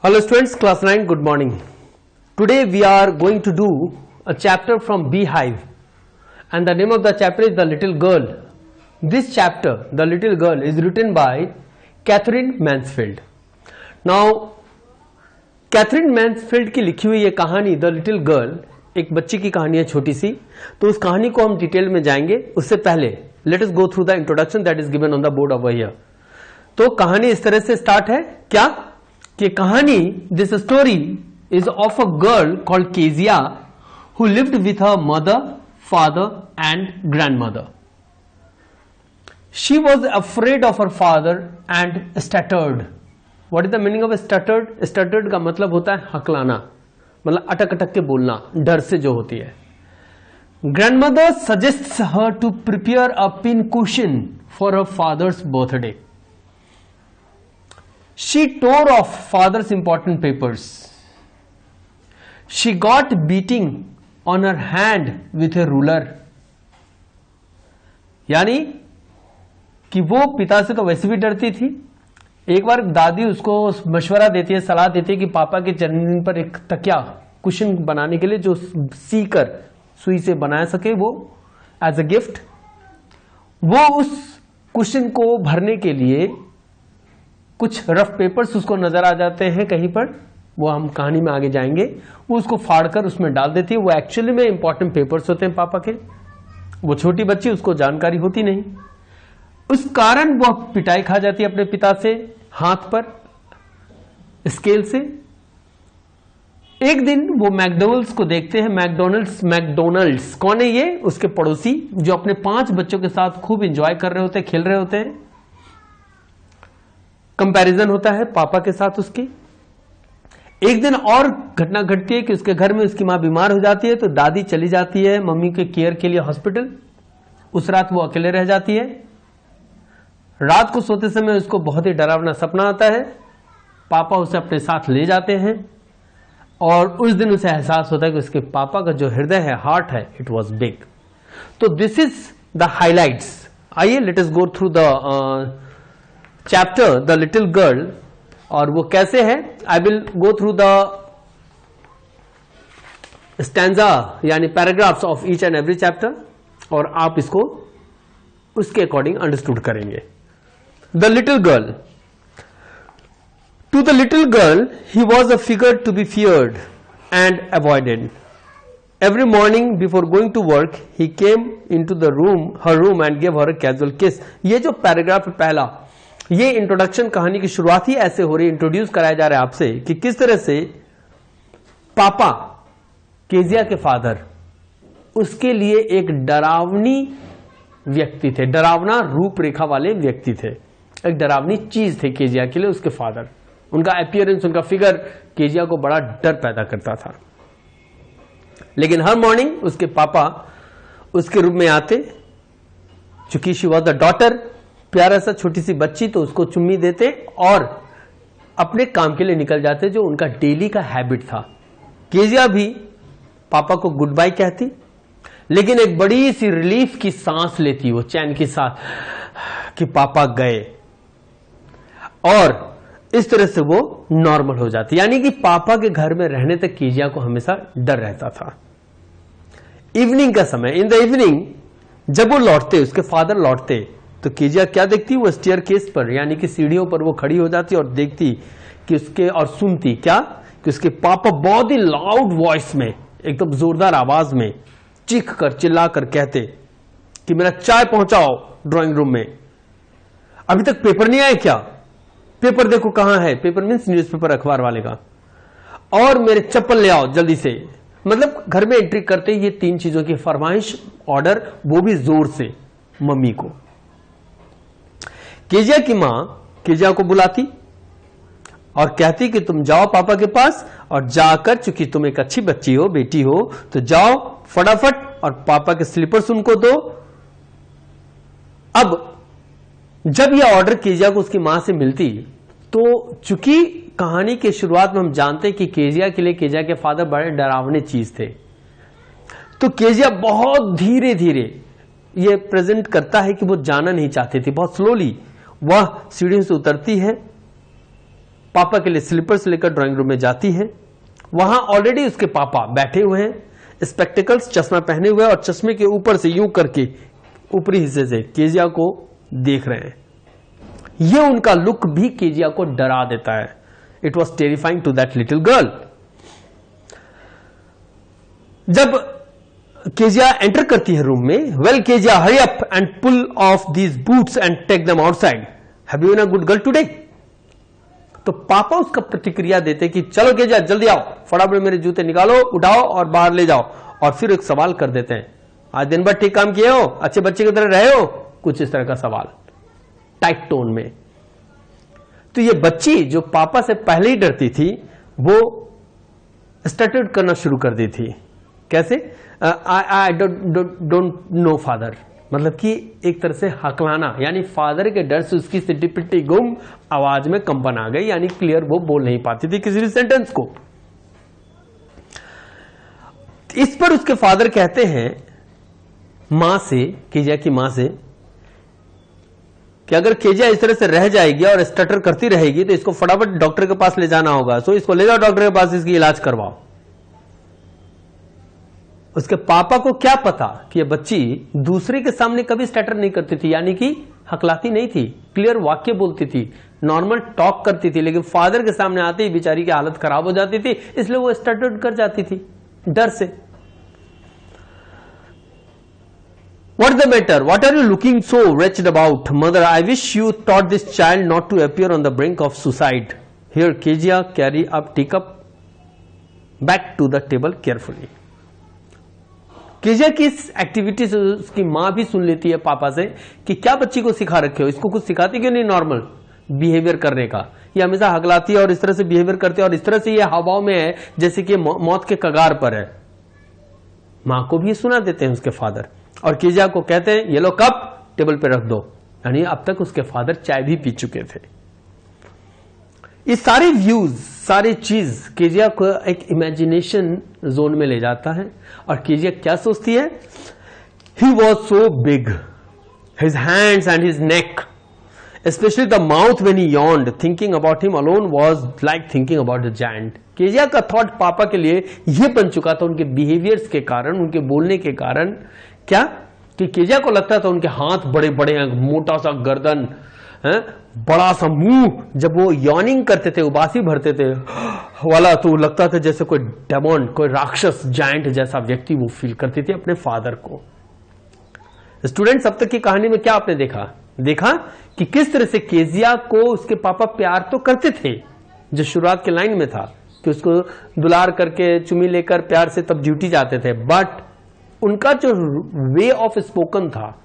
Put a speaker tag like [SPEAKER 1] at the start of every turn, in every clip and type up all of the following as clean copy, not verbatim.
[SPEAKER 1] Hello students, class 9, good morning. Today we are going to do a chapter from Beehive and the name of the chapter is The Little Girl. This chapter, The Little Girl, is written by Catherine Mansfield. Now, Catherine Mansfield की लिखी हुई ये कहानी The Little Girl एक बच्ची की कहानी है छोटी सी, तो उस कहानी को हम डिटेल में जाएंगे. उससे पहले let us go through the introduction that is given on the board over here. तो कहानी इस तरह से स्टार्ट है क्या कि कहानी this story is of a girl called Kezia who lived with her mother, father and grandmother. She was afraid of her father and stuttered. What is the meaning of stuttered? Stuttered का मतलब होता है हकलाना, मतलब अटक अटक के बोलना, डर से जो होती है. Grandmother suggests her to prepare a pin cushion for her father's birthday. She tore off father's important papers. She got beating on her hand with a ruler. यानी कि वो पिता से तो वैसे भी डरती थी. एक बार दादी उसको मशवरा देती है, सलाह देती है कि पापा के जन्मदिन पर एक तकिया कुशन बनाने के लिए जो सीकर सुई से बना सके वो एज अ गिफ्ट. वो उस कुशन को भरने के लिए कुछ रफ पेपर्स उसको नजर आ जाते हैं कहीं पर, वो हम कहानी में आगे जाएंगे. वो उसको फाड़कर उसमें डाल देती है. वो एक्चुअली में इंपॉर्टेंट पेपर्स होते हैं पापा के. वो छोटी बच्ची, उसको जानकारी होती नहीं. उस कारण वो पिटाई खा जाती है अपने पिता से हाथ पर स्केल से. एक दिन वो मैकडोनल्ड्स को देखते हैं. मैकडोनल्ड्स कौन है? ये उसके पड़ोसी जो अपने 5 बच्चों के साथ खूब एंजॉय कर रहे होते हैं, खेल रहे होते हैं. कंपैरिजन होता है पापा के साथ उसकी. एक दिन और घटना घटती है कि उसके घर में उसकी मां बीमार हो जाती है, तो दादी चली जाती है मम्मी के केयर के लिए हॉस्पिटल. उस रात वो अकेले रह जाती है. रात को सोते समय उसको बहुत ही डरावना सपना आता है. पापा उसे अपने साथ ले जाते हैं और उस दिन उसे एहसास होता है कि उसके पापा का जो हृदय है, हार्ट है, इट वॉज बिग. तो दिस इज द हाईलाइट्स. आइए let us go through the chapter the little girl. और वो कैसे है? I will go through the stanza यानी paragraphs of each and every chapter और आप इसको उसके अकॉर्डिंग अंडरस्टूड करेंगे. The little girl. To the little girl he was a figure to be feared and avoided. Every morning before going to work, he came into her room and gave her a casual kiss. ये जो paragraph पहला, ये introduction कहानी की शुरुआत ही ऐसे हो रही है, इंट्रोड्यूस कराया जा रहा है आपसे कि किस तरह से पापा केजिया के फादर उसके लिए एक डरावनी व्यक्ति थे, डरावना रूपरेखा वाले व्यक्ति थे, एक डरावनी चीज थे केजिया के लिए उसके फादर. उनका अपीयरेंस, उनका फिगर केजिया को बड़ा डर पैदा करता था. लेकिन हर मॉर्निंग उसके पापा उसके रूम में आते. चूंकि शी वॉज द डॉटर, प्यारा सा छोटी सी बच्ची, तो उसको चुम्मी देते और अपने काम के लिए निकल जाते, जो उनका डेली का हैबिट था. केजिया भी पापा को गुड बाय कहती, लेकिन एक बड़ी सी रिलीफ की सांस लेती वो चैन के साथ कि पापा गए, और इस तरह से वो नॉर्मल हो जाती. यानी कि पापा के घर में रहने तक केजिया को हमेशा डर रहता था. इवनिंग का समय, इन द इवनिंग, जब वो लौटते, उसके फादर लौटते, तो केजिया क्या देखती? वो स्टेयर केस पर यानी कि सीढ़ियों पर वो खड़ी हो जाती और देखती कि उसके, और सुनती क्या कि उसके पापा बहुत ही लाउड वॉइस में, एकदम जोरदार आवाज में चीख कर चिल्ला कर कहते कि मेरा चाय पहुंचाओ ड्राइंग रूम में. अभी तक पेपर नहीं आया क्या? पेपर देखो कहां है. पेपर मीन्स न्यूज़पेपर, अखबार वाले का. और मेरे चप्पल ले आओ जल्दी से. मतलब घर में एंट्री करते ये 3 चीजों की फरमाइश, ऑर्डर, वो भी जोर से मम्मी को. केजिया की मां केजिया को बुलाती और कहती कि तुम जाओ पापा के पास और जाकर, चूंकि तुम एक अच्छी बच्ची हो, बेटी हो, तो जाओ फटाफट और पापा के स्लीपर्स उनको दो. अब जब यह ऑर्डर केजिया को उसकी मां से मिलती, तो चूंकि कहानी के शुरुआत में हम जानते हैं कि केजिया के लिए केजिया के फादर बड़े डरावने चीज थे, तो केजिया बहुत धीरे धीरे ये प्रेजेंट करता है कि वो जाना नहीं चाहती थी. बहुत स्लोली वह सीढ़ियों से उतरती है पापा के लिए स्लीपर्स लेकर ड्राइंग रूम में जाती है। वहां ऑलरेडी उसके पापा बैठे हुए हैं, स्पेक्टिकल्स, चश्मा पहने हुए और चश्मे के ऊपर से यूं करके ऊपरी हिस्से से केजिया को देख रहे हैं। यह उनका लुक भी केजिया को डरा देता है। It was terrifying to that little girl. जब केजिया एंटर करती है रूम में, well Kezia hurry up and pull off these boots and take them outside, have you been a good girl today? तो पापा उसका प्रतिक्रिया देते कि चलो केजिया जल्दी आओ, फटाफट मेरे जूते निकालो, उठाओ और बाहर ले जाओ। और फिर एक सवाल कर देते हैं, आज दिन भर ठीक काम किए हो, अच्छे बच्चे की तरह रहे हो, कुछ इस तरह का सवाल टाइट टोन में। तो ये बच्ची जो पापा से पहले ही डरती थी, वो स्टार्टेड करना शुरू कर दी थी। कैसे? आई डोंट नो फादर, मतलब कि एक तरह से हकलाना, यानी फादर के डर से उसकी सिटी पिट्टी गुम, आवाज में कंपन आ गई, यानी क्लियर वो बोल नहीं पाती थी किसी भी सेंटेंस को। इस पर उसके फादर कहते हैं मां से, केजिया की मां से, कि अगर केजिया इस तरह से रह जाएगी और स्टटर करती रहेगी तो इसको फटाफट डॉक्टर के पास ले जाना होगा, सो इसको ले जाओ डॉक्टर के पास, इसकी इलाज करवाओ। उसके पापा को क्या पता कि यह बच्ची दूसरे के सामने कभी स्टटर नहीं करती थी, यानी कि हकलाती नहीं थी, क्लियर वाक्य बोलती थी, नॉर्मल टॉक करती थी, लेकिन फादर के सामने आते ही बेचारी की हालत खराब हो जाती थी, इसलिए वो स्टटर कर जाती थी डर से। What is the matter? What are you looking so wretched about? Mother, I wish you taught this child not to appear on the brink of suicide. Here, Kezia carry up teacup back to the table carefully. Kezia की इस activity से उसकी मां भी सुन लेती है पापा से कि क्या बच्ची को सिखा रखे हो, इसको कुछ सिखाती क्यों नहीं नॉर्मल बिहेवियर करने का, ये हमेशा हगलाती है और इस तरह से बिहेवियर करती है और इस तरह से ये हावभाव में है जैसे कि मौत के कगार पर है। मां को भी सुना देते हैं उसके फादर और केजिया को कहते हैं ये लो कप टेबल पे रख दो, यानी अब तक उसके फादर चाय भी पी चुके थे। ये सारे व्यूज, सारी चीज केजिया को एक इमेजिनेशन जोन में ले जाता है और केजिया क्या सोचती है, he was so big, his hands and his neck, specially the mouth when he yawned, thinking about him alone was like thinking about the giant. Kezia का थॉट पापा के लिए यह बन चुका था उनके बिहेवियर्स के कारण, उनके बोलने के कारण, क्या कि केजिया को लगता था उनके हाथ बड़े बड़े हैं, मोटा सा गर्दन है, बड़ा सा मुंह, जब वो यॉर्निंग करते थे, उबासी भरते थे वाला, तो लगता था जैसे कोई डेमन, कोई राक्षस, जायंट जैसा व्यक्ति वो फील करती थी अपने फादर को। स्टूडेंट्स, अब तक की कहानी में क्या आपने देखा कि किस तरह से केजिया को उसके पापा प्यार तो करते थे, जो शुरुआत के लाइन में था कि उसको दुलार करके चुमी लेकर प्यार से तब ड्यूटी जाते थे, बट उनका जो वे ऑफ स्पोकन था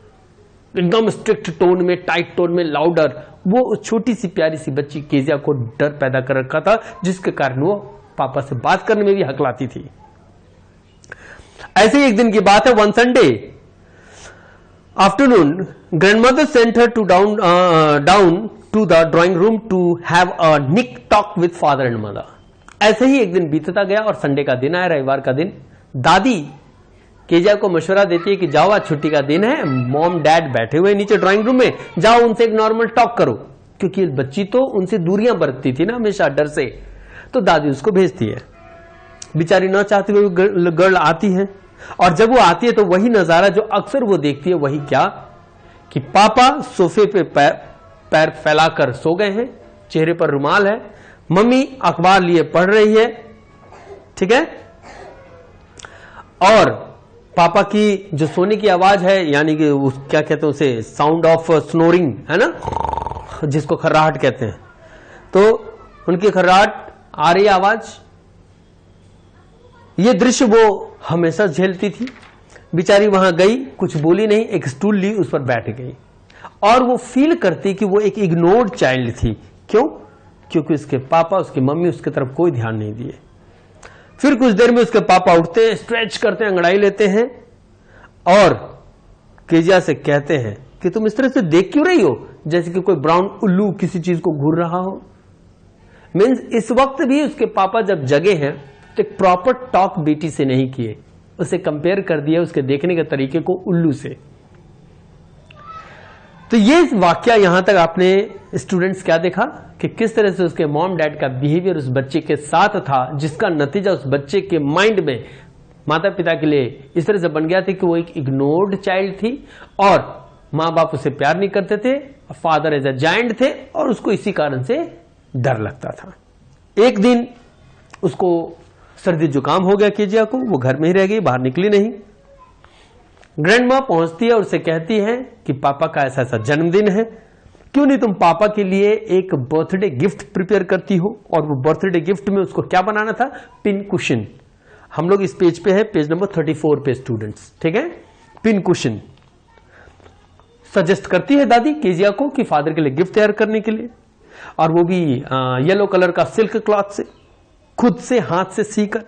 [SPEAKER 1] एकदम स्ट्रिक्ट टोन में, टाइट टोन में, लाउडर, वो छोटी सी प्यारी सी बच्ची केजिया को डर पैदा कर रखा था, जिसके कारण वो पापा से बात करने में भी हकलाती थी। ऐसे ही एक दिन की बात है, one Sunday afternoon grandmother sent her to down to the drawing room to have a nice talk with father and mother. ऐसे ही एक दिन बीतता गया और संडे का दिन आया, रविवार का दिन। दादी केजिया को मशवरा देती है कि जाओ आज छुट्टी का दिन है, मॉम डैड बैठे हुए नीचे ड्राइंग रूम में, जाओ उनसे एक नॉर्मल टॉक करो, क्योंकि बच्ची तो उनसे दूरियां बरतती थी ना हमेशा डर से, तो दादी उसको भेजती है। बेचारी न चाहती हुई गर्ल आती है और जब वो आती है तो वही नजारा जो अक्सर वो देखती है, वही क्या कि पापा सोफे पे पैर फैलाकर सो गए हैं, चेहरे पर रुमाल है, मम्मी अखबार लिए पढ़ रही है, ठीक है, और पापा की जो सोने की आवाज है, यानी कि क्या कहते हैं उसे, साउंड ऑफ स्नोरिंग है ना, जिसको खर्राहट कहते हैं, तो उनकी खर्राहट आ रही आवाज। ये दृश्य वो हमेशा झेलती थी। बेचारी वहां गई, कुछ बोली नहीं, एक स्टूल ली, उस पर बैठ गई और वो फील करती कि वो एक इग्नोर्ड चाइल्ड थी। क्यों? क्योंकि उसके पापा, उसकी मम्मी उसके तरफ कोई ध्यान नहीं दिए। फिर कुछ देर में उसके पापा उठते हैं, स्ट्रेच करते हैं, अंगड़ाई लेते हैं और केजिया से कहते हैं कि तुम इस तरह से देख क्यों रही हो, जैसे कि कोई ब्राउन उल्लू किसी चीज को घूर रहा हो। मीन्स इस वक्त भी उसके पापा जब जगे हैं तो एक प्रॉपर टॉक बेटी से नहीं किए, उसे कंपेयर कर दिया उसके देखने के तरीके को उल्लू से। तो ये वाक्य यहां तक आपने स्टूडेंट्स क्या देखा कि किस तरह से उसके मॉम डैड का बिहेवियर उस बच्चे के साथ था, जिसका नतीजा उस बच्चे के माइंड में माता पिता के लिए इस तरह से बन गया था कि वो एक इग्नोर्ड चाइल्ड थी और माँ बाप उसे प्यार नहीं करते थे, फादर एज अ जायंट थे और उसको इसी कारण से डर लगता था। एक दिन उसको सर्दी जुकाम हो गया केजिया को, वो घर में ही रह गई, बाहर निकली नहीं। ग्रैंड माँ पहुंचती है और उसे कहती है कि पापा का ऐसा ऐसा जन्मदिन है, क्यों नहीं तुम पापा के लिए एक बर्थडे गिफ्ट प्रिपेयर करती हो। और वो बर्थडे गिफ्ट में उसको क्या बनाना था, पिन कुशन। हम लोग इस पेज पे है, पेज नंबर 34 पे स्टूडेंट्स, ठीक है। पिन कुशन सजेस्ट करती है दादी केजिया को कि फादर के लिए गिफ्ट तैयार करने के लिए, और वो भी येलो कलर का सिल्क क्लॉथ से, खुद से हाथ से सीकर,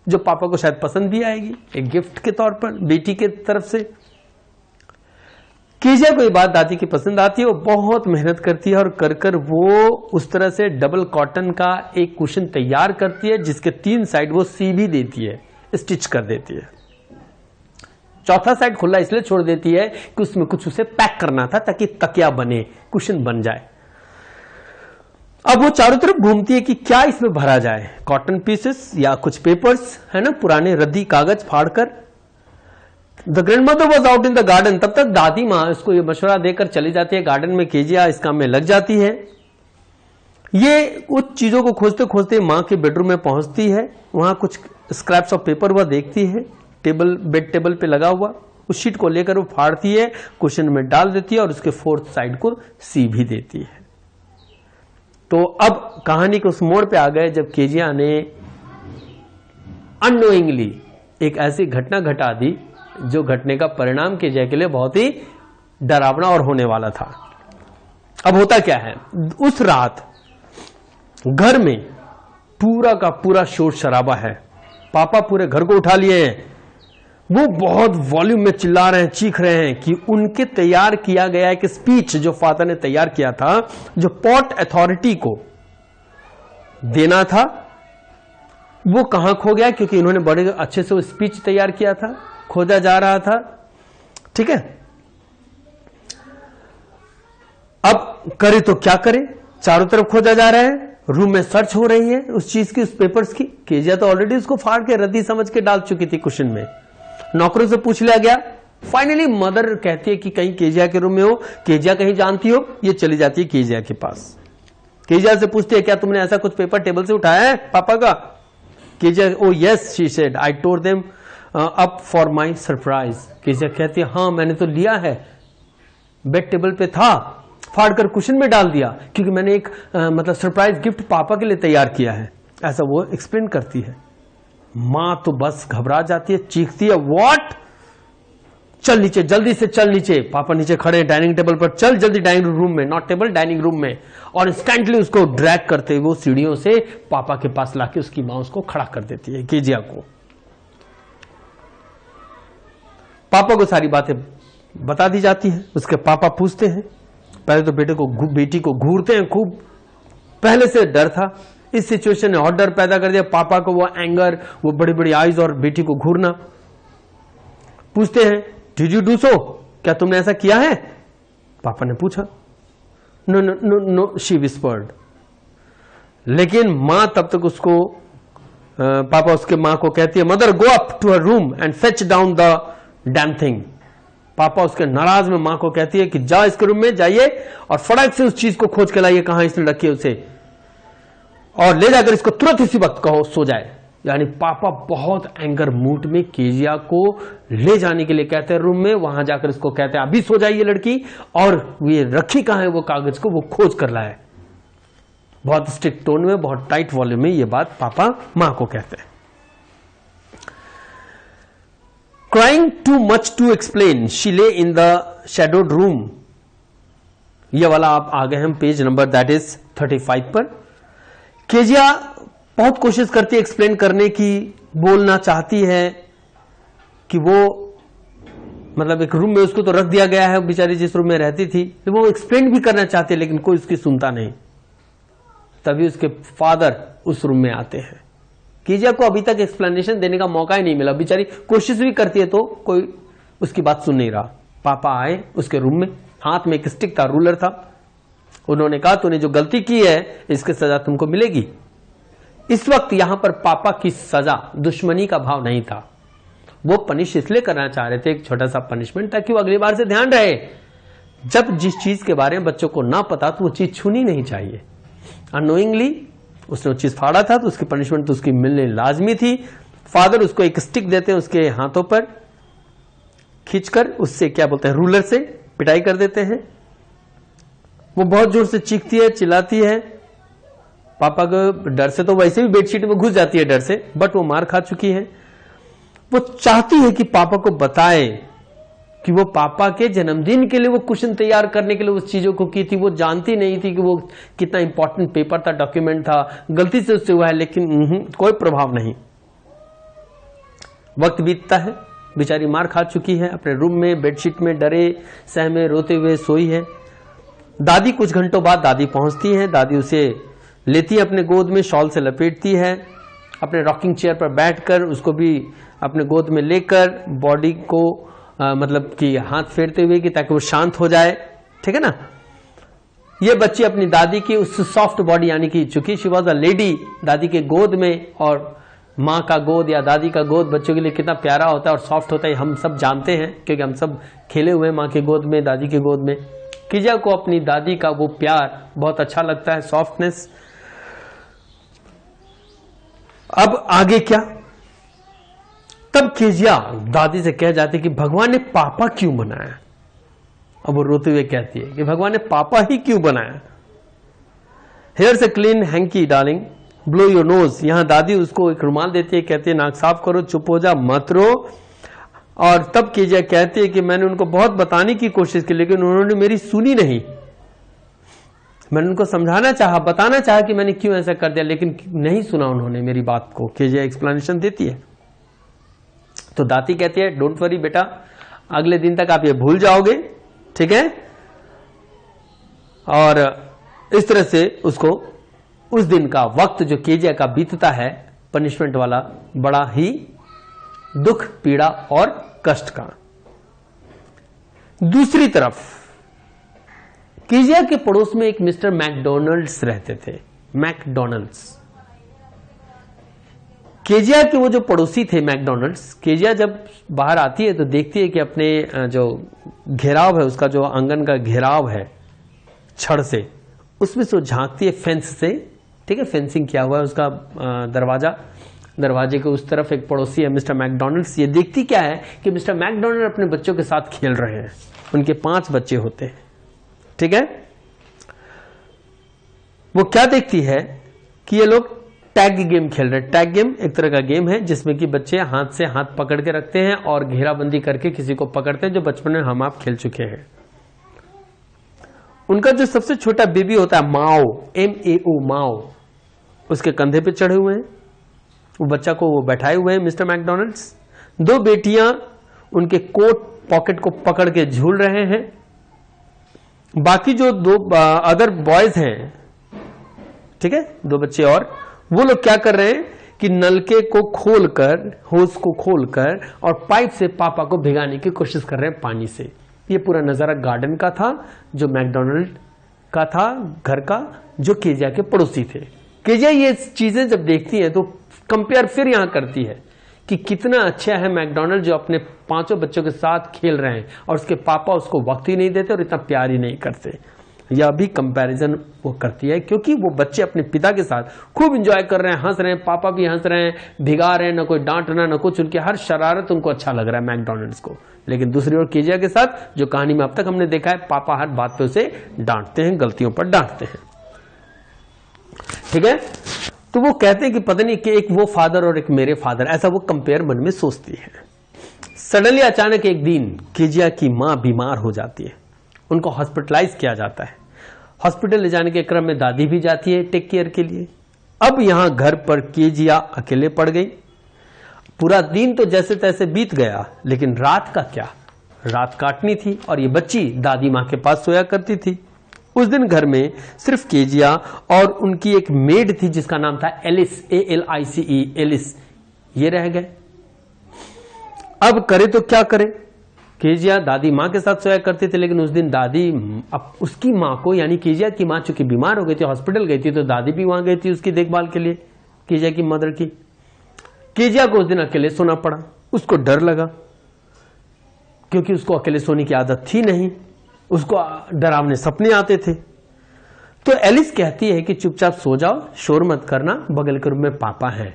[SPEAKER 1] जो पापा को शायद पसंद भी आएगी एक गिफ्ट के तौर पर बेटी के तरफ से। केजिया को ये बात दादी की पसंद आती है, वो बहुत मेहनत करती है और कर कर वो उस तरह से डबल कॉटन का एक कुशन तैयार करती है जिसके 3 साइड वो सी भी देती है, स्टिच कर देती है। चौथा साइड खुला इसलिए छोड़ देती है कि उसमें कुछ उसे पैक करना था ताकि तकिया बने, कुशन बन जाए। अब वो चारों तरफ घूमती है कि क्या इसमें भरा जाए, कॉटन पीसेस या कुछ पेपर्स, है ना, पुराने रद्दी कागज फाड़कर। The grand mother was out in the garden, तब तक दादी माँ उसको ये मशवरा देकर चली जाती है गार्डन में, केजिया इस काम में लग जाती है। ये कुछ चीजों को खोजते खोजते माँ के बेडरूम में पहुंचती है, वहां कुछ स्क्रैप्स ऑफ पेपर वह देखती है टेबल, बेड टेबल पे लगा हुआ, उस शीट को लेकर वो फाड़ती है, कुशन में डाल देती है और उसके 4th साइड को सी भी देती है। तो अब कहानी के उस मोड़ पे आ गए जब केजिया ने अननोइंगली एक ऐसी घटना घटा दी जो घटने का परिणाम केजिया के लिए बहुत ही डरावना और होने वाला था। अब होता क्या है, उस रात घर में पूरा का पूरा शोर शराबा है, पापा पूरे घर को उठा लिए हैं, वो बहुत वॉल्यूम में चिल्ला रहे हैं, चीख रहे हैं कि उनके तैयार किया गया एक स्पीच जो फादर ने तैयार किया था, जो पोर्ट अथॉरिटी को देना था, वो कहां खो गया, क्योंकि इन्होंने बड़े अच्छे से वो स्पीच तैयार किया था, खोजा जा रहा था। ठीक है, अब करे तो क्या करे, चारों तरफ खोजा जा रहा है, रूम में सर्च हो रही है उस चीज की, उस पेपर्स की। केजिया तो ऑलरेडी उसको फाड़ के रद्दी समझ के डाल चुकी थी कुशन में। नौकरों से पूछ लिया गया, फाइनली मदर कहती है कि कहीं केजिया के रूम में हो, केजिया कहीं जानती हो, ये चली जाती है केजिया के पास। केजिया से पूछती है क्या तुमने ऐसा कुछ पेपर टेबल से उठाया है पापा का। Kezia, oh yes she said, I tore them up for my surprise. Kezia कहती है हाँ मैंने तो लिया है, बेड टेबल पे था, फाड़कर कुशन में डाल दिया क्योंकि मैंने एक मतलब सरप्राइज गिफ्ट पापा के लिए तैयार किया है, ऐसा वो एक्सप्लेन करती है। मां तो बस घबरा जाती है, चीखती है व्हाट, चल नीचे, जल्दी से चल नीचे। पापा नीचे खड़े हैं डाइनिंग टेबल पर, चल जल्दी डाइनिंग रूम में, नॉट टेबल डाइनिंग रूम में। और इंस्टेंटली उसको ड्रैग करते हुए वो सीढ़ियों से पापा के पास लाके उसकी मां उसको खड़ा कर देती है, केजिया को। पापा को सारी बातें बता दी जाती है। उसके पापा पूछते हैं, पहले तो बेटी को घूरते हैं खूब, पहले से डर था, इस सिचुएशन ने और डर पैदा कर दिया पापा को, वो एंगर, वो बड़ी बड़ी आईज और बेटी को घूरना। पूछते हैं डिड यू डू सो, क्या तुमने ऐसा किया है। पापा ने पूछा, no no no no she whispered. लेकिन मां तब तक उसको पापा उसके मां को कहती है mother go up to her room and fetch down the damn thing. पापा उसके नाराज में मां को कहती है कि जाओ इसके रूम में जाइए और फटाक से उस चीज को खोज के लाइए कहां इसने रखी है उसे, और ले जाकर इसको तुरंत इसी वक्त कहो सो जाए। यानी पापा बहुत एंगर मूड में केजिया को ले जाने के लिए कहते हैं रूम में, वहां जाकर इसको कहते हैं अभी सो जाइए लड़की, और ये रखी कहां है वो कागज को, वो खोज कर लाए। बहुत स्ट्रिक्ट टोन में, बहुत टाइट वॉल्यूम में ये बात पापा मां को कहते हैं। Crying too much to explain she lay in the shadowed room. ये वाला आप आ गए हम पेज नंबर दैट इज 35 पर। केजिया बहुत कोशिश करती है एक्सप्लेन करने की, बोलना चाहती है कि वो मतलब एक रूम में उसको तो रख दिया गया है, बेचारी जिस रूम में रहती थी, तो वो एक्सप्लेन भी करना चाहती है लेकिन कोई उसकी सुनता नहीं। तभी उसके फादर उस रूम में आते हैं। केजिया को अभी तक एक्सप्लेनेशन देने का मौका ही नहीं मिला, बेचारी कोशिश भी करती है तो कोई उसकी बात सुन नहीं रहा। पापा आए उसके रूम में, हाथ में एक स्टिक था, रूलर था। उन्होंने कहा तूने जो गलती की है इसकी सजा तुमको मिलेगी। इस वक्त यहां पर पापा की सजा दुश्मनी का भाव नहीं था, वो पनिश इसलिए करना चाह रहे थे, एक छोटा सा पनिशमेंट, ताकि वो अगली बार से ध्यान रहे। जब जिस चीज के बारे में बच्चों को ना पता तो वो चीज छूनी नहीं चाहिए। अनोइंगली उसने वो चीज फाड़ा था तो उसकी पनिशमेंट तो उसकी मिलने लाजमी थी। फादर उसको एक स्टिक देते हैं, उसके हाथों पर खींचकर उससे क्या बोलते हैं, रूलर से पिटाई कर देते हैं। वो बहुत जोर से चीखती है, चिल्लाती है। पापा को डर से तो वैसे भी बेडशीट में घुस जाती है डर से, बट वो मार खा चुकी है। वो चाहती है कि पापा को बताए कि वो पापा के जन्मदिन के लिए वो कुशन तैयार करने के लिए उस चीजों को की थी। वो जानती नहीं थी कि वो कितना इंपॉर्टेंट पेपर था, डॉक्यूमेंट था, गलती से उससे हुआ है, लेकिन कोई प्रभाव नहीं। वक्त बीतता है, बेचारी मार खा चुकी है, अपने रूम में बेडशीट में डरे सहमे रोते हुए सोई है। दादी कुछ घंटों बाद दादी पहुंचती है। दादी उसे लेती है अपने गोद में, शॉल से लपेटती है, अपने रॉकिंग चेयर पर बैठकर उसको भी अपने गोद में लेकर बॉडी को मतलब कि हाथ फेरते हुए कि ताकि वो शांत हो जाए, ठीक है ना। ये बच्ची अपनी दादी की उस सॉफ्ट बॉडी, यानी कि चूंकि शी वॉज अ लेडी, दादी के गोद में, और माँ का गोद या दादी का गोद बच्चों के लिए कितना प्यारा होता है और सॉफ्ट होता है, हम सब जानते हैं क्योंकि हम सब खेले हुए हैं माँ के गोद में, दादी के गोद में। किजिया को अपनी दादी का वो प्यार बहुत अच्छा लगता है, सॉफ्टनेस। अब आगे क्या, तब किजिया दादी से कह जाती कि भगवान ने पापा क्यों बनाया। अब वो रोते हुए कहती है कि भगवान ने पापा ही क्यों बनाया। Hairs a clean hanky darling, blow your nose. यहां दादी उसको एक रुमाल देती है, कहती है नाक साफ करो, चुप हो जा, मत रो। और तब किजिया कहती है कि मैंने उनको बहुत बताने की कोशिश की लेकिन उन्होंने मेरी सुनी नहीं। मैंने उनको समझाना चाहा, बताना चाहा कि मैंने क्यों ऐसा कर दिया, लेकिन नहीं सुना उन्होंने मेरी बात को। किजिया एक्सप्लेनेशन देती है। तो दादी कहती है डोंट वरी बेटा, अगले दिन तक आप ये भूल जाओगे, ठीक है। और इस तरह से उसको उस दिन का वक्त जो केजिया का बीतता है पनिशमेंट वाला, बड़ा ही दुख, पीड़ा और कष्ट का। दूसरी तरफ केजिया के पड़ोस में एक मिस्टर मैकडोनल्ड्स रहते थे। मैकडोनल्ड्स, केजिया के वो जो पड़ोसी थे मैकडोनल्ड्स, केजिया जब बाहर आती है तो देखती है कि अपने जो घेराव है, उसका जो आंगन का घेराव है छड़ से, उसमें से वो झांकती है फेंस से, ठीक है, फेंसिंग किया हुआ है उसका दरवाजा। दरवाजे के उस तरफ एक पड़ोसी है मिस्टर मैकडोनल्ड्स। ये देखती क्या है कि मिस्टर मैकडोनल्ड अपने बच्चों के साथ खेल रहे हैं। उनके 5 बच्चे होते हैं, ठीक है। वो क्या देखती है कि ये लोग टैग गेम खेल रहे हैं। टैग गेम एक तरह का गेम है जिसमें कि बच्चे हाथ से हाथ पकड़ के रखते हैं और घेराबंदी करके किसी को पकड़ते हैं, जो बचपन में हम आप खेल चुके हैं। उनका जो सबसे छोटा बेबी होता है माओ, MAO, माओ, उसके कंधे पे चढ़े हुए हैं। वो बच्चा को वो बैठाए हुए हैं मिस्टर मैकडोनल्ड्स। 2 बेटियां उनके कोट पॉकेट को पकड़ के झूल रहे हैं। बाकी जो 2 अदर बॉयज हैं, ठीक है, 2 बच्चे और, वो लोग क्या कर रहे हैं कि नलके को खोलकर, होस को खोलकर और पाइप से पापा को भिगाने की कोशिश कर रहे हैं पानी से। ये पूरा नजारा गार्डन का था जो मैकडोनल्ड का था, घर का, जो केजिया के पड़ोसी थे। केजिया ये चीजें जब देखती है तो कंपेयर फिर यहां करती है कि कितना अच्छा है मैकडोनल्ड जो अपने 5 बच्चों के साथ खेल रहे हैं और उसके पापा उसको वक्त ही नहीं देते और इतना प्यार ही नहीं करते। यह भी कंपैरिजन वो करती है क्योंकि वो बच्चे अपने पिता के साथ खूब एंजॉय कर रहे हैं, हंस रहे हैं, पापा भी हंस रहे हैं, भिगा रहे हैं, ना कोई डांटना ना कुछ, उनकी हर शरारत उनको अच्छा लग रहा है मैकडोनल्ड्स को। लेकिन दूसरी ओर केजिया के साथ जो कहानी में अब तक हमने देखा है, पापा हर बात पे उसे डांटते हैं, गलतियों पर डांटते हैं, ठीक है। तो वो कहते हैं कि पता नहीं कि एक वो फादर और एक मेरे फादर, ऐसा वो कंपेयर मन में सोचती है। सडनली अचानक एक दिन केजिया की मां बीमार हो जाती है, उनको हॉस्पिटलाइज किया जाता है। हॉस्पिटल ले जाने के क्रम में दादी भी जाती है टेक केयर के लिए। अब यहां घर पर केजिया अकेले पड़ गई। पूरा दिन तो जैसे तैसे बीत गया, लेकिन रात का क्या, रात काटनी थी और ये बच्ची दादी मां के पास सोया करती थी। उस दिन घर में सिर्फ केजिया और उनकी एक मेड थी जिसका नाम था एलिस, ALICE, एलिस, ये रह गए। अब करे तो क्या करे, केजिया दादी माँ के साथ सोया करते थे, लेकिन उस दिन दादी अब उसकी माँ को, यानी केजिया की माँ चूंकि बीमार हो गई थी, हॉस्पिटल गई थी, तो दादी भी वहां गई थी उसकी देखभाल के लिए, केजिया की मदर की। केजिया को उस दिन अकेले सोना पड़ा। उसको डर लगा क्योंकि उसको अकेले सोने की आदत थी नहीं, उसको डरावने सपने आते थे। तो एलिस कहती है कि चुपचाप सो जाओ, शोर मत करना, बगल के रूम में पापा हैं।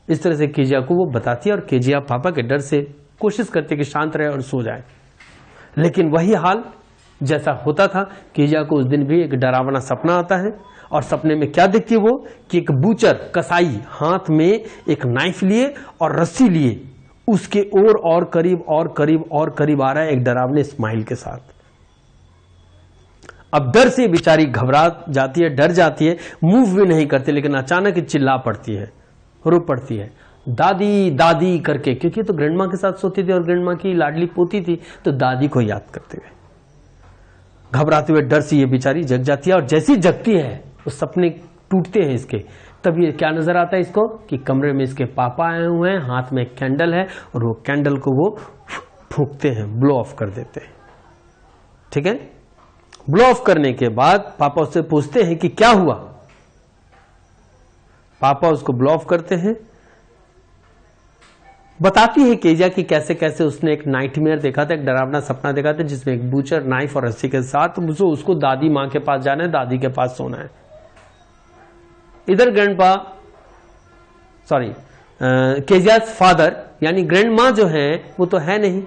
[SPEAKER 1] इस तरह से केजिया को वो बताती है और केजिया पापा के डर से कोशिश करती है कि शांत रहे और सो जाए। लेकिन वही हाल जैसा होता था, केजिया को उस दिन भी एक डरावना सपना आता है और सपने में क्या देखती है वो कि एक बूचर कसाई हाथ में एक नाइफ लिए और रस्सी लिए उसके और करीब और करीब और करीब आ रहा है, एक डरावने स्माइल के साथ। अब डर से बेचारी घबरा जाती है, डर जाती है, मूव भी नहीं करती, लेकिन अचानक ही चिल्ला पड़ती है, रो पड़ती है, दादी दादी करके, क्योंकि तो ग्रैंड माँ के साथ सोती थी और ग्रैंड माँ की लाडली पोती थी, तो दादी को याद करते हुए घबराते हुए डर से ये बेचारी जग जाती है। और जैसी जगती है वो सपने टूटते हैं इसके, तब ये क्या नजर आता है इसको कि कमरे में इसके पापा आए हुए हैं, हाथ में एक कैंडल है और वो कैंडल को वो फूंकते हैं, ब्लो ऑफ कर देते हैं। ठीक है, ब्लो ऑफ करने के बाद पापा उससे पूछते हैं कि क्या हुआ। पापा उसको ब्लो ऑफ करते हैं। बताती है केजिया कि कैसे कैसे उसने एक नाइटमेयर देखा था, एक डरावना सपना देखा था जिसमें एक बूचर नाइफ और रस्सी के साथ उसको दादी मां के पास जाना है, दादी के पास सोना है। इधर केजिया फादर यानी ग्रैंड मां जो है वो तो है नहीं,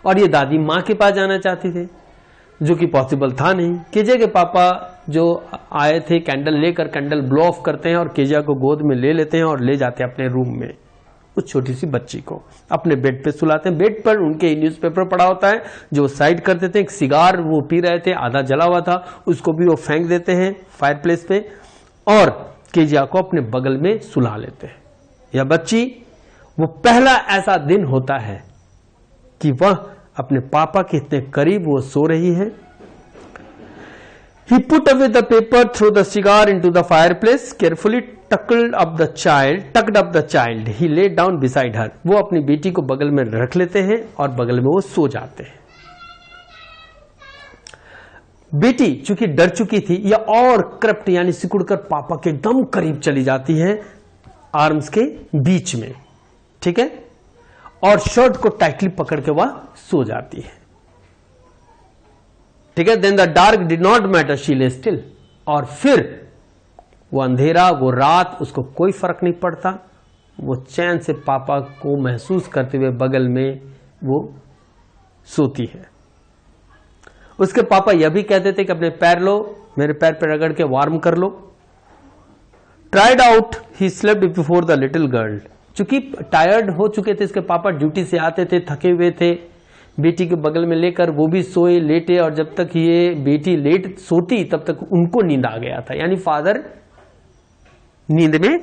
[SPEAKER 1] और ये दादी मां के पास जाना चाहती थे, जो कि पॉसिबल था नहीं। केजिया के पापा जो आए थे कैंडल लेकर, कैंडल ब्लो ऑफ करते हैं और केजिया को गोद में ले लेते हैं और ले जाते हैं अपने रूम में। उस छोटी सी बच्ची को अपने बेड पे सुलाते हैं। बेड पर उनके न्यूज़पेपर पड़ा होता है जो साइड कर देते हैं। एक सिगार वो पी रहे थे, आधा जला हुआ था, उसको भी वो फेंक देते हैं फायरप्लेस पे और केजिया को अपने बगल में सुला लेते हैं। यह बच्ची वो पहला ऐसा दिन होता है कि वह अपने पापा के इतने करीब वो सो रही है। He put away the paper, threw the cigar into the fireplace, carefully tucked up the child. He lay down beside her. वो अपनी बेटी को बगल में रख लेते हैं और बगल में वो सो जाते हैं। बेटी चूंकि डर चुकी थी, या और करप्ट यानी सिकुड़कर पापा के एकदम करीब चली जाती है, आर्म्स के बीच में, ठीक है, और शर्ट को टाइटली पकड़ के वह सो जाती है। ठीक है, then the dark did not matter, she lay still. और फिर वो अंधेरा, वो रात, उसको कोई फर्क नहीं पड़ता, वो चैन से पापा को महसूस करते हुए बगल में वो सोती है। उसके पापा यह भी कहते थे कि अपने पैर लो, मेरे पैर पे रगड़ के वार्म कर लो। Tried out he slept before the little girl. चूंकि टायर्ड हो चुके थे इसके पापा, ड्यूटी से आते थे, थके हुए थे, बेटी के बगल में लेकर वो भी सोए, लेटे, और जब तक ये बेटी लेट सोती तब तक उनको नींद आ गया था, यानी फादर नींद में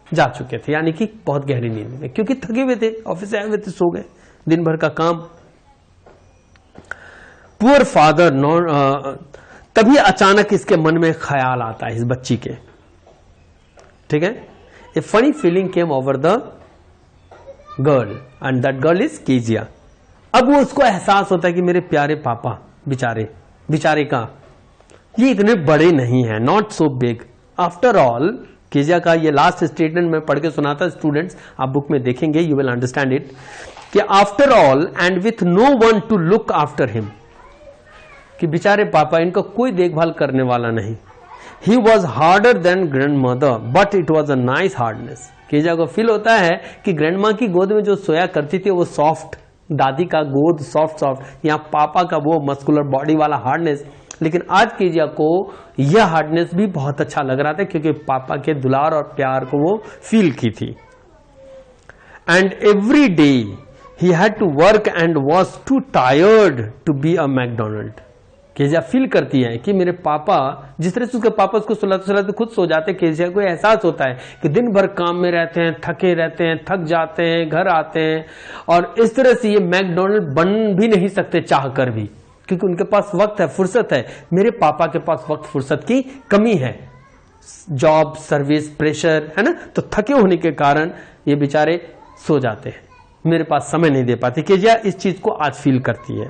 [SPEAKER 1] जा चुके थे, यानी कि बहुत गहरी नींद में, क्योंकि थके हुए थे, ऑफिस से आए हुए थे, सो गए, दिन भर का काम। पुअर फादर तभी अचानक इसके मन में ख्याल आता है इस बच्ची के, ठीक है, ए funny feeling came over the girl and that girl is Kezia. अब वो उसको एहसास होता है कि मेरे प्यारे पापा बेचारे का ये इतने बड़े नहीं है, not so big after all. Kezia का ये लास्ट स्टेटमेंट मैं पढ़ के सुनाता स्टूडेंट्स, आप बुक में देखेंगे, यू विल अंडरस्टैंड इट, कि after all and with no one to look after him, कि बेचारे पापा, इनका कोई देखभाल करने वाला नहीं। He was harder than grandmother but it was a nice hardness. Kezia को फील होता है कि ग्रैंड माँ की गोद में जो सोया करती थी वो सॉफ्ट, दादी का गोद सॉफ्ट, यहाँ पापा का वो मस्कुलर बॉडी वाला हार्डनेस, लेकिन आज केजिया को यह हार्डनेस भी बहुत अच्छा लग रहा था क्योंकि पापा के दुलार और प्यार को वो फील की थी। And every day he had to work and was too tired to be a McDonald. Kezia feel करती है कि मेरे पापा, जिस तरह से उसके पापा उसको सुलाते सुलाते खुद सो जाते, केजिया को एहसास होता है कि दिन भर काम में रहते हैं, थके रहते हैं, थक जाते हैं, घर आते हैं, और इस तरह से ये मैकडोनल्ड बन भी नहीं सकते चाह कर भी, क्योंकि उनके पास वक्त है, फुर्सत है। मेरे पापा के पास वक्त फुर्सत की कमी है, जॉब, सर्विस, प्रेशर है ना, तो थके होने के कारण ये बेचारे सो जाते हैं। मेरे पास समय नहीं दे पाती। केजिया इस चीज को आज फील करती है।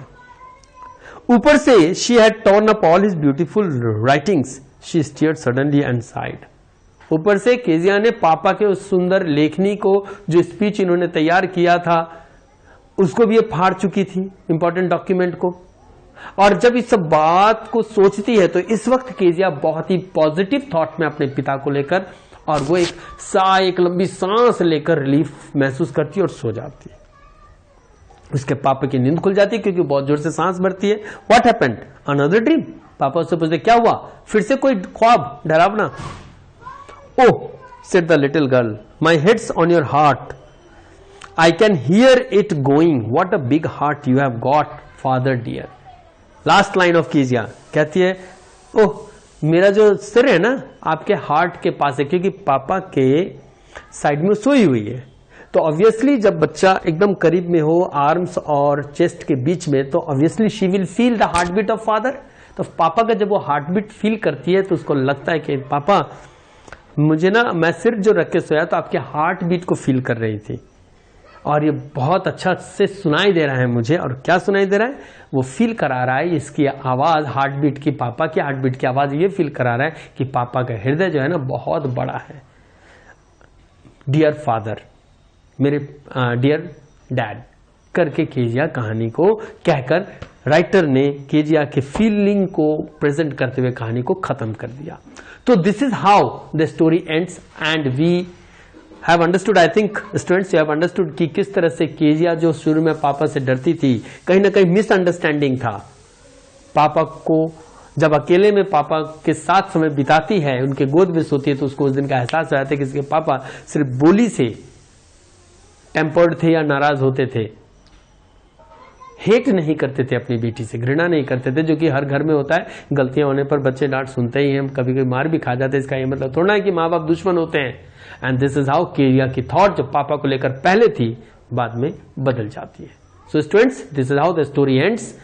[SPEAKER 1] ऊपर से she had torn up all his beautiful writings, she steered suddenly and side. ऊपर से केजिया ने पापा के उस सुंदर लेखनी को, जो स्पीच इन्होंने तैयार किया था, उसको भी ये फाड़ चुकी थी, इंपॉर्टेंट डॉक्यूमेंट को। और जब इस सब बात को सोचती है तो इस वक्त केजिया बहुत ही पॉजिटिव थॉट में अपने पिता को लेकर, और वो एक लंबी सांस लेकर रिलीफ महसूस करती है और सो जाती है। उसके पापा की नींद खुल जाती है क्योंकि बहुत जोर से सांस भरती है। What happened? Another dream. पापा उससे पूछते क्या हुआ? फिर से कोई ख्वाब, डरावना? Oh, said the little girl, my head's on your heart, I can hear it going, what a big heart you have got father dear. Last line of Kezia कहती है, ओह मेरा जो सिर है ना आपके हार्ट के पास है, क्योंकि पापा के साइड में सोई हुई है। तो ऑब्वियसली जब बच्चा एकदम करीब में हो, आर्म्स और चेस्ट के बीच में, तो obviously she will feel the heartbeat of father. तो पापा का जब वो हार्ट बीट फील करती है तो उसको लगता है कि पापा मुझे ना, मैं सिर जो रख के सोया तो आपके हार्ट बीट को फील कर रही थी, और ये बहुत अच्छा से सुनाई दे रहा है मुझे। और क्या सुनाई दे रहा है? वो फील करा रहा है, इसकी आवाज, हार्ट बीट की, पापा की हार्ट बीट की आवाज ये फील करा रहा है कि पापा का हृदय जो है ना बहुत बड़ा है। डियर फादर, मेरे डियर डैड करके केजिया कहानी को कहकर राइटर ने केजिया के फीलिंग को प्रेजेंट करते हुए कहानी को खत्म कर दिया। तो this is how the story ends and we have understood, I think students you have understood कि किस तरह से केजिया जो शुरू में पापा से डरती थी, कहीं ना कहीं मिसअंडरस्टैंडिंग था। पापा को जब अकेले में पापा के साथ समय बिताती है, उनके गोद में सोती है, तो उसको उस दिन का एहसास हो जाता है कि इसके पापा सिर्फ बोली से टेम्पर्ड थे या नाराज होते थे, हेट नहीं करते थे अपनी बेटी से, घृणा नहीं करते थे, जो कि हर घर में होता है। गलतियां होने पर बच्चे डांट सुनते ही हैं, कभी कभी मार भी खा जाते हैं। इसका ये मतलब थोड़ा है कि माँ बाप दुश्मन होते हैं। And this is how Kezia की थॉट जो पापा को लेकर पहले थी, बाद में बदल जाती है। So students, this is how the story ends.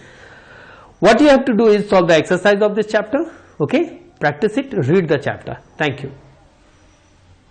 [SPEAKER 1] What you have to do is solve the exercise of this chapter. Okay, practice it, read the chapter. Thank you.